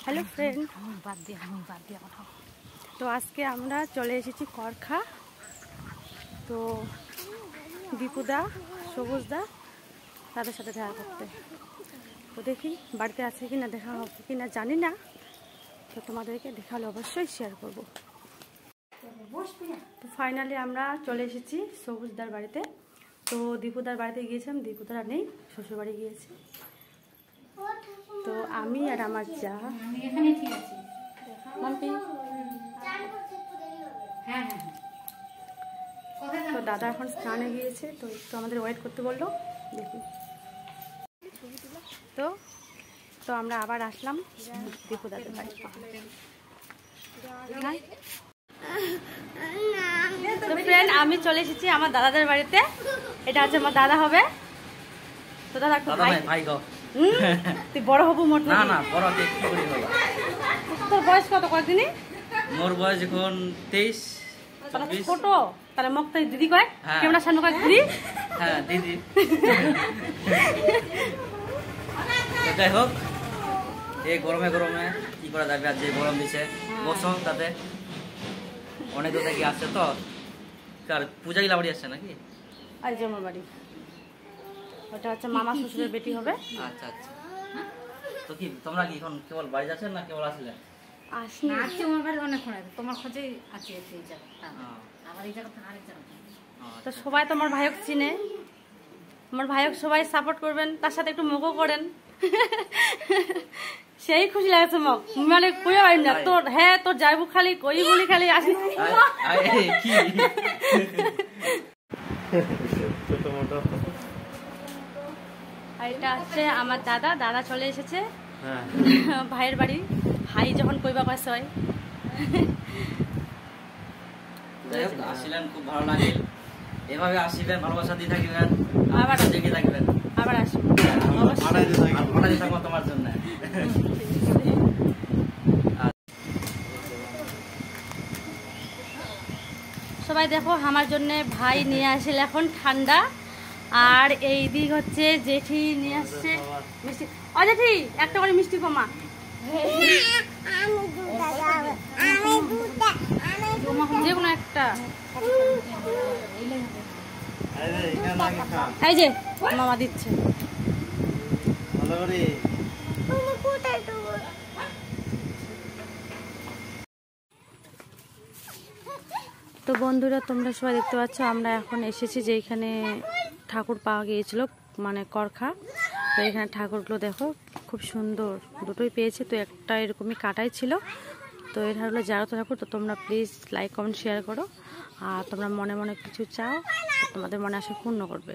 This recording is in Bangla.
হ্যালো ফ্রেন্ড, তো আজকে আমরা চলে এসেছি করখা। তো দীপুদা, সবুজদা তাদের সাথে দেখা করতে। তো দেখি বাড়িতে আছে কি না, দেখা হবে কি না জানি না। তো তোমাদেরকে দেখালে অবশ্যই শেয়ার করব। তো ফাইনালি আমরা চলে এসেছি সবুজদার বাড়িতে। তো দীপুদার বাড়িতে গিয়েছিলাম, দীপুদারা নেই, শ্বশুরবাড়ি গিয়েছে। তো আমি আর আমার যা তো দাদা এখন স্নানে গিয়েছে, তো একটু আমাদের ওয়েট করতে বললো। দেখি তো তো আমরা আবার আসলাম দীপুদাদের বাড়িতে। তো ফ্রেন্ড, আমি চলে এসেছি আমার দাদাদের বাড়িতে। এটা হচ্ছে আমার দাদা হবে। তো দাদা ভাই গো, তুই বড় হবো মোট না? না, বড় কি করে হবে? তোর বয়স কত? কতদিনই? মোর বয়স এখন 23। ছোট তাহলে মোক তাই দিদি কয়, ক্যামেরার সামনে কয় দিদি। হ্যাঁ দিদি। যাই হোক, এই গরমে গরমে কি করা যাবে, আর যে গরম দিছে মৌসুম, তাতে অনেক দূর থেকে আসছে। তো কার পূজা গিলা বাড়ি আসছে নাকি? আর যে আমার বাড়ি ওটা হচ্ছে মামা শ্বশুরের বেটি হবে। আচ্ছা আচ্ছা। তো কি তোমরা কি এখন কেবল বাড়ি যাচ্ছেন না কেবল আসলে? আসনি, আজকে আমার বাড়ি অনেক খোলা, তোমার খোঁজেই আছে এই জায়গা, আবার এই জায়গা থেকে আরেক জায়গা। তো সবাই তো আমার ভাইক চিনে, আমার ভাইক সবাই সাপোর্ট করবেন, তার সাথে একটু মুখও করেন। সেই খুশি লাগছে মক, মানে কই পাইম না তোর। হ্যাঁ তোর যাইবো খালি কই বলি খালি আসি। আর এটা হচ্ছে আমার দাদা, দাদা চলে এসেছে ভাইয়ের বাড়ি। ভাই যখন কইবা কয় সয়। আসিলেন, খুব ভালো লাগলো। এভাবে আসিবেন, ভালোবাসা দিয়ে থাকবেন, আবার জেগে থাকবেন। আবার আসবো তোমার জন্য। সবাই দেখো আমার জন্য ভাই নিয়ে আসলে এখন ঠান্ডা। আর এই দিক হচ্ছে জেঠি নিয়ে আসছে মিষ্টি। ও জেঠি, একটা করে মিষ্টি কমা। যে কোনো একটা। এই যে মামা দিচ্ছে। তো বন্ধুরা, তোমরা সবাই দেখতে পাচ্ছ আমরা এখন এসেছি যে এখানে ঠাকুর পাওয়া গিয়েছিল, মানে করখা। তো এখানে ঠাকুরগুলো দেখো খুব সুন্দর, দুটোই পেয়েছে। তো একটা এরকমই কাটাই ছিল। তো এটা হলো জাগ্রত ঠাকুর। তো তোমরা প্লিজ লাইক কমেন্ট শেয়ার করো, আর তোমরা মনে মনে কিছু চাও তোমাদের মনে আশা পূর্ণ করবে।